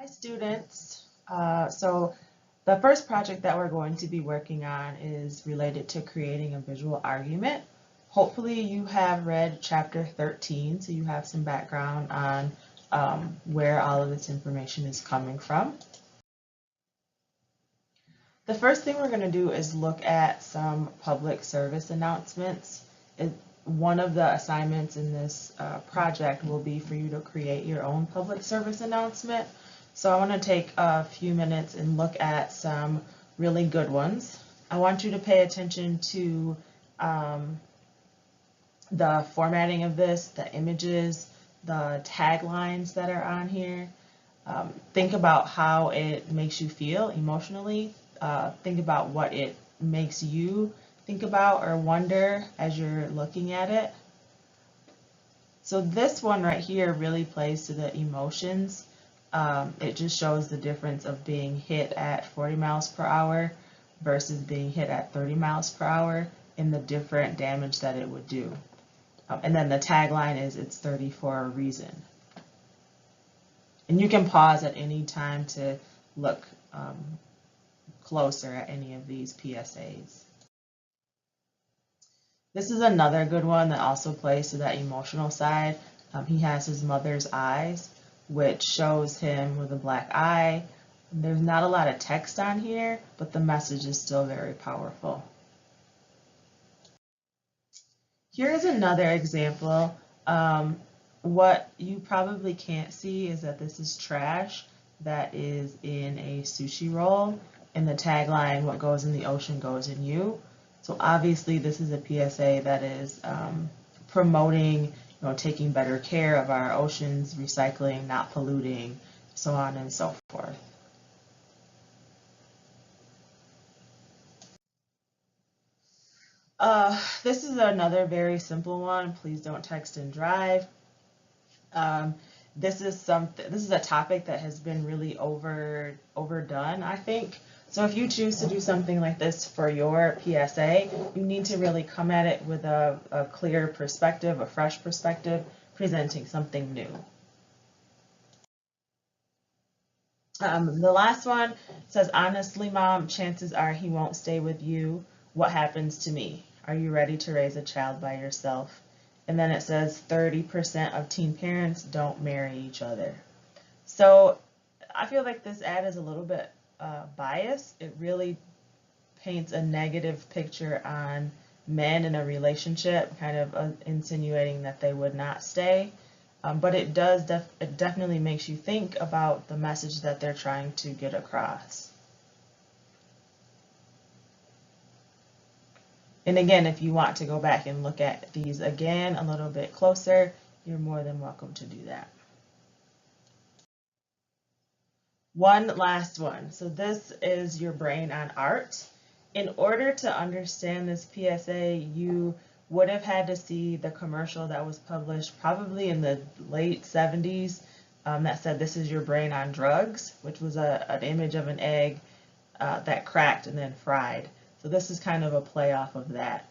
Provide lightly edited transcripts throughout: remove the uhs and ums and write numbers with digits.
Hi students. So the first project that we're going to be working on is related to creating a visual argument. Hopefully you have read chapter 13, so you have some background on where all of this information is coming from. The first thing we're going to do is look at some public service announcements. One of the assignments in this project will be for you to create your own public service announcement. So I want to take a few minutes and look at some really good ones. I want you to pay attention to the formatting of this, the images, the taglines that are on here. Think about how it makes you feel emotionally. Think about what it makes you think about or wonder as you're looking at it. So this one right here really plays to the emotions. It just shows the difference of being hit at 40 miles per hour versus being hit at 30 miles per hour and the different damage that it would do. And then the tagline is, "It's 30 for a reason." And you can pause at any time to look closer at any of these PSAs. This is another good one that also plays to that emotional side. He has his mother's eyes, which shows him with a black eye. There's not a lot of text on here, but the message is still very powerful. Here's another example. What you probably can't see is that this is trash that is in a sushi roll, and the tagline, "What goes in the ocean goes in you." So obviously this is a PSA that is promoting, taking better care of our oceans, recycling, not polluting, so on and so forth. This is another very simple one. Please don't text and drive. This is a topic that has been really overdone, I think. So if you choose to do something like this for your PSA, you need to really come at it with a clear perspective, a fresh perspective, presenting something new. The last one says, "Honestly, Mom, chances are he won't stay with you. What happens to me? Are you ready to raise a child by yourself?" And then it says 30% of teen parents don't marry each other. So I feel like this ad is a little bit biased. It really paints a negative picture on men in a relationship, kind of insinuating that they would not stay. But it definitely makes you think about the message that they're trying to get across. And again, if you want to go back and look at these again a little bit closer, you're more than welcome to do that. One last one. So this is your brain on art. In order to understand this PSA, you would have had to see the commercial that was published probably in the late 70s that said, "This is your brain on drugs," which was an image of an egg that cracked and then fried. So this is kind of a play off of that.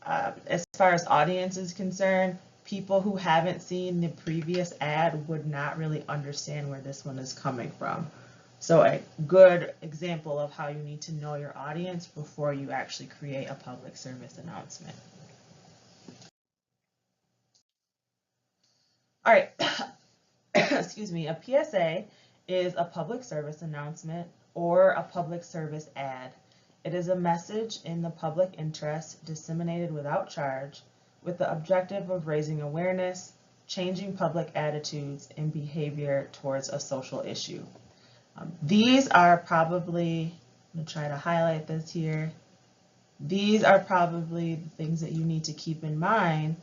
As far as audience is concerned, people who haven't seen the previous ad would not really understand where this one is coming from. So a good example of how you need to know your audience before you actually create a public service announcement. All right, excuse me, a PSA is a public service announcement or a public service ad. It is a message in the public interest disseminated without charge with the objective of raising awareness, changing public attitudes and behavior towards a social issue. These are probably, I'm going to try to highlight this here. These are probably the things that you need to keep in mind.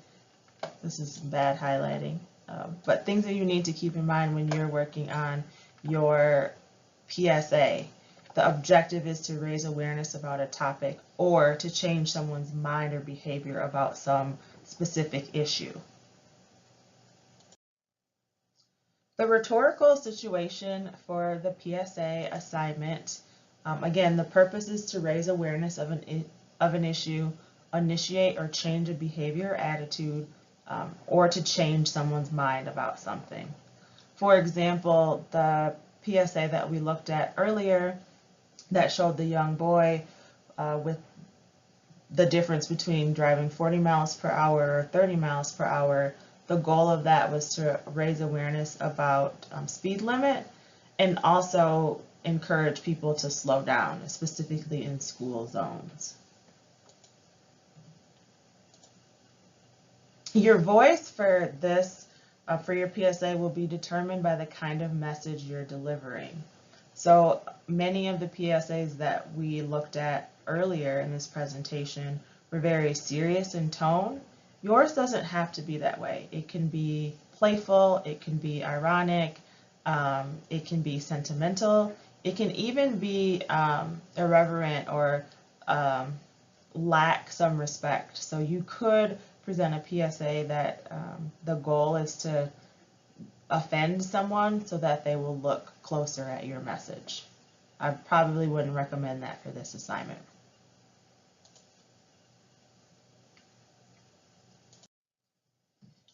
This is bad highlighting, but things that you need to keep in mind when you're working on your PSA. The objective is to raise awareness about a topic or to change someone's mind or behavior about some specific issue. The rhetorical situation for the PSA assignment, again, the purpose is to raise awareness of an issue, initiate or change a behavior or attitude, or to change someone's mind about something. For example, the PSA that we looked at earlier that showed the young boy with the difference between driving 40 miles per hour or 30 miles per hour, the goal of that was to raise awareness about speed limit and also encourage people to slow down, specifically in school zones. Your voice for this, for your PSA, will be determined by the kind of message you're delivering. So many of the PSAs that we looked at earlier in this presentation were very serious in tone. Yours doesn't have to be that way. It can be playful, it can be ironic, it can be sentimental, it can even be irreverent or lack some respect. So you could present a PSA that the goal is to offend someone so that they will look closer at your message. I probably wouldn't recommend that for this assignment.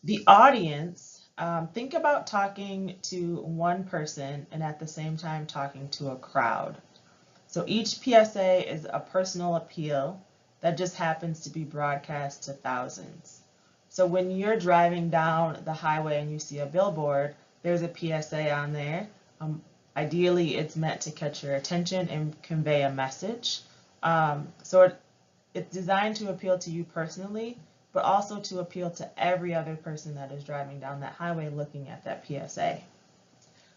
The audience, think about talking to one person and at the same time talking to a crowd. So each PSA is a personal appeal that just happens to be broadcast to thousands. So when you're driving down the highway and you see a billboard, there's a PSA on there. Ideally, it's meant to catch your attention and convey a message. So it's designed to appeal to you personally, but also to appeal to every other person that is driving down that highway looking at that PSA.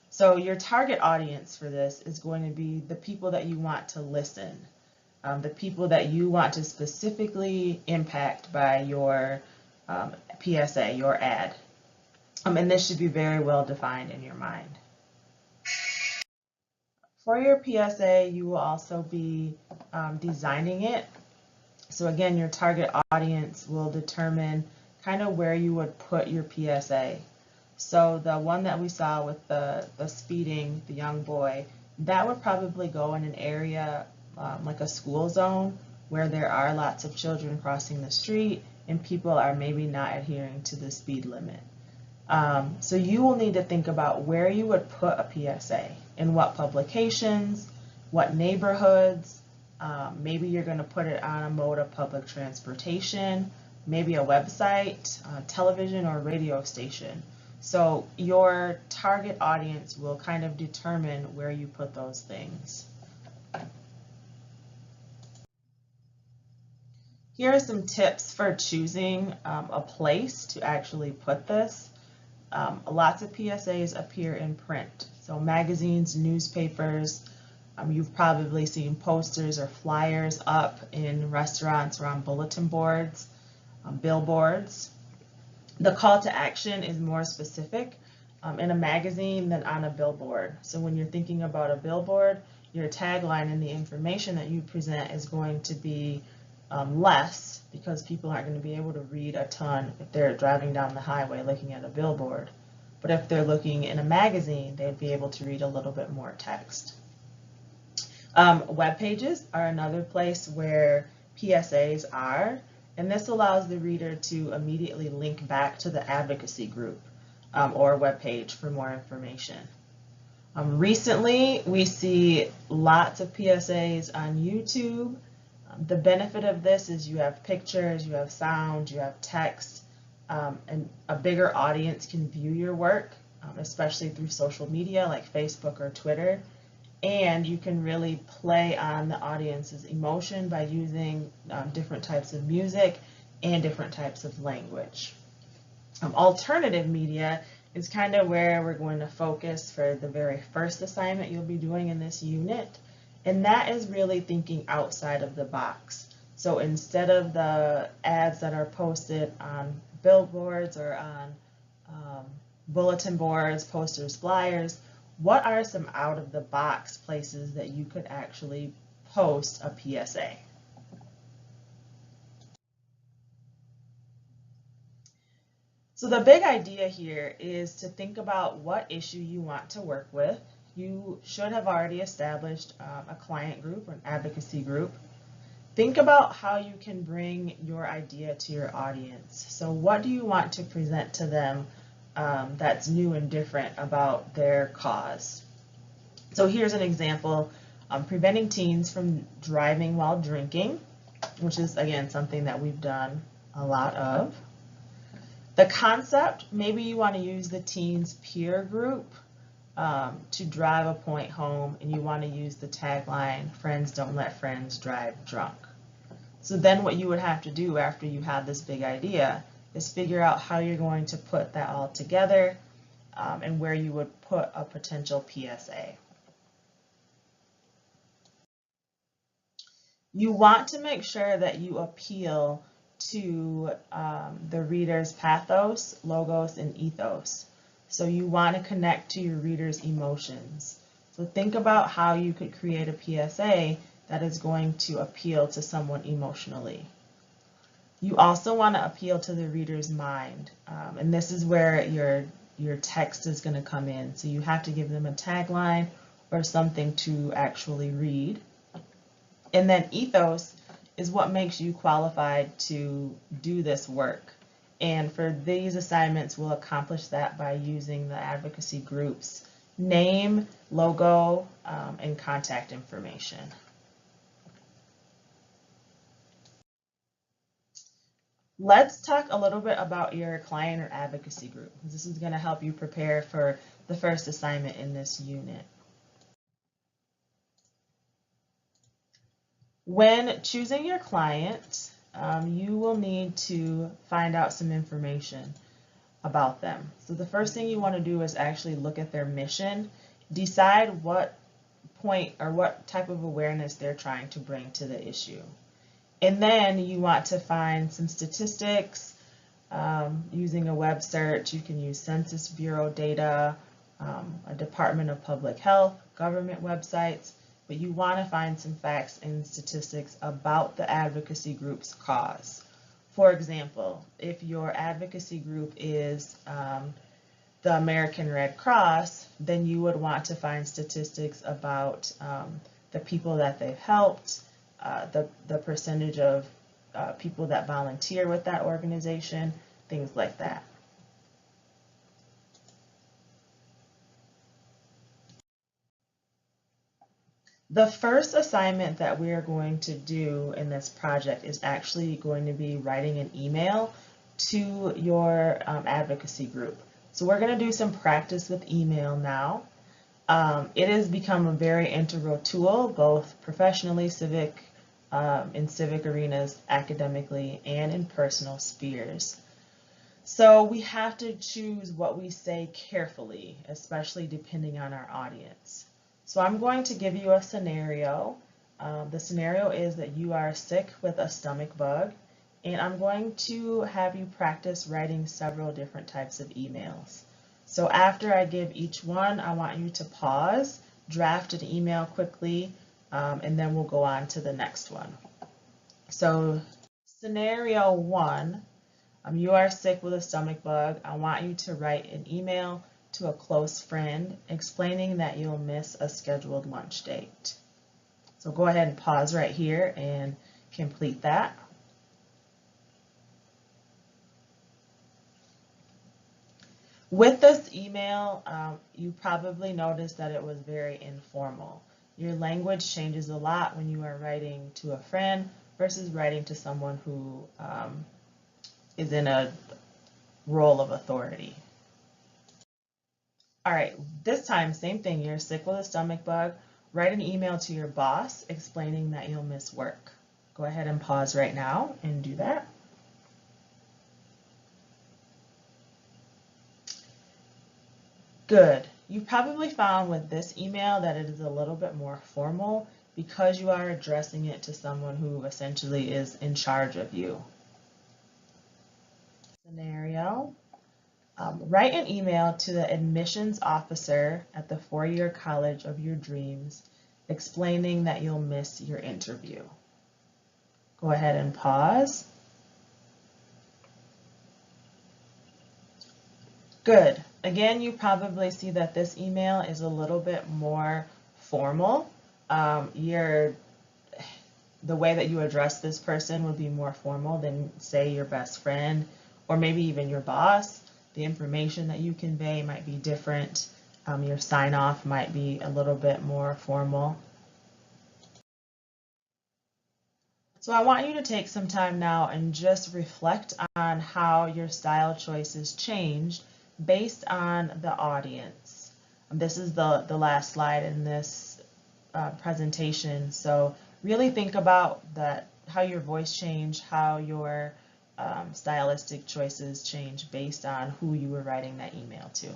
So your target audience for this is going to be the people that you want to listen, the people that you want to specifically impact by your PSA, your ad. And this should be very well defined in your mind. For your PSA, you will also be designing it. So again, your target audience will determine kind of where you would put your PSA. So the one that we saw with the speeding, the young boy, that would probably go in an area like a school zone where there are lots of children crossing the street and people are maybe not adhering to the speed limit. So you will need to think about where you would put a PSA, in what publications, what neighborhoods. Maybe you're going to put it on a mode of public transportation, maybe a website, television, or radio station. So your target audience will kind of determine where you put those things. Here are some tips for choosing a place to actually put this. Lots of PSAs appear in print, so magazines, newspapers. You've probably seen posters or flyers up in restaurants or on bulletin boards, billboards. The call to action is more specific in a magazine than on a billboard. So when you're thinking about a billboard, your tagline and the information that you present is going to be less because people aren't going to be able to read a ton if they're driving down the highway looking at a billboard. But if they're looking in a magazine, they'd be able to read a little bit more text. Web pages are another place where PSAs are, and this allows the reader to immediately link back to the advocacy group or web page for more information. Recently, we see lots of PSAs on YouTube. The benefit of this is you have pictures, you have sound, you have text, and a bigger audience can view your work, especially through social media like Facebook or Twitter. And you can really play on the audience's emotion by using different types of music and different types of language. Alternative media is kind of where we're going to focus for the very first assignment you'll be doing in this unit. And that is really thinking outside of the box. So instead of the ads that are posted on billboards or on bulletin boards, posters, flyers, what are some out-of-the-box places that you could actually post a PSA? So the big idea here is to think about what issue you want to work with. You should have already established a client group or an advocacy group. Think about how you can bring your idea to your audience. So what do you want to present to them that's new and different about their cause? So here's an example, preventing teens from driving while drinking, which is, again, something that we've done a lot of. The concept, maybe you want to use the teens peer group to drive a point home, and you want to use the tagline, "Friends don't let friends drive drunk." So then what you would have to do after you have this big idea is figure out how you're going to put that all together and where you would put a potential PSA. You want to make sure that you appeal to the reader's pathos, logos, and ethos. So you want to connect to your reader's emotions. So think about how you could create a PSA that is going to appeal to someone emotionally. You also want to appeal to the reader's mind, and this is where your text is going to come in. So you have to give them a tagline or something to actually read. And then ethos is what makes you qualified to do this work. And for these assignments, we'll accomplish that by using the advocacy group's name, logo, and contact information. Let's talk a little bit about your client or advocacy group. This is going to help you prepare for the first assignment in this unit. When choosing your client, you will need to find out some information about them. So the first thing you want to do is actually look at their mission, decide what point or what type of awareness they're trying to bring to the issue. And then you want to find some statistics using a web search. You can use Census Bureau data, a Department of Public Health, government websites, but you want to find some facts and statistics about the advocacy group's cause. For example, if your advocacy group is the American Red Cross, then you would want to find statistics about the people that they've helped, the percentage of people that volunteer with that organization, things like that. The first assignment that we are going to do in this project is actually going to be writing an email to your advocacy group. So we're going to do some practice with email now. It has become a very integral tool, both professionally, in civic arenas, academically, and in personal spheres. So we have to choose what we say carefully, especially depending on our audience. So I'm going to give you a scenario. The scenario is that you are sick with a stomach bug, and I'm going to have you practice writing several different types of emails. So after I give each one, I want you to pause, draft an email quickly, and then we'll go on to the next one. So scenario 1, you are sick with a stomach bug. I want you to write an email to a close friend explaining that you'll miss a scheduled lunch date. So go ahead and pause right here and complete that. With this email, you probably noticed that it was very informal. Your language changes a lot when you are writing to a friend versus writing to someone who is in a role of authority. All right, this time, same thing. You're sick with a stomach bug. Write an email to your boss explaining that you'll miss work. Go ahead and pause right now and do that. Good. You probably found with this email that it is a little bit more formal because you are addressing it to someone who essentially is in charge of you. Scenario. Write an email to the admissions officer at the four-year college of your dreams explaining that you'll miss your interview. Go ahead and pause. Good. Again, you probably see that this email is a little bit more formal. The way that you address this person would be more formal than, say, your best friend or maybe even your boss. The information that you convey might be different. Your sign off might be a little bit more formal. So I want you to take some time now and just reflect on how your style choices changed based on the audience. This is the last slide in this presentation. So really think about that, how your voice changed, how your stylistic choices change based on who you were writing that email to.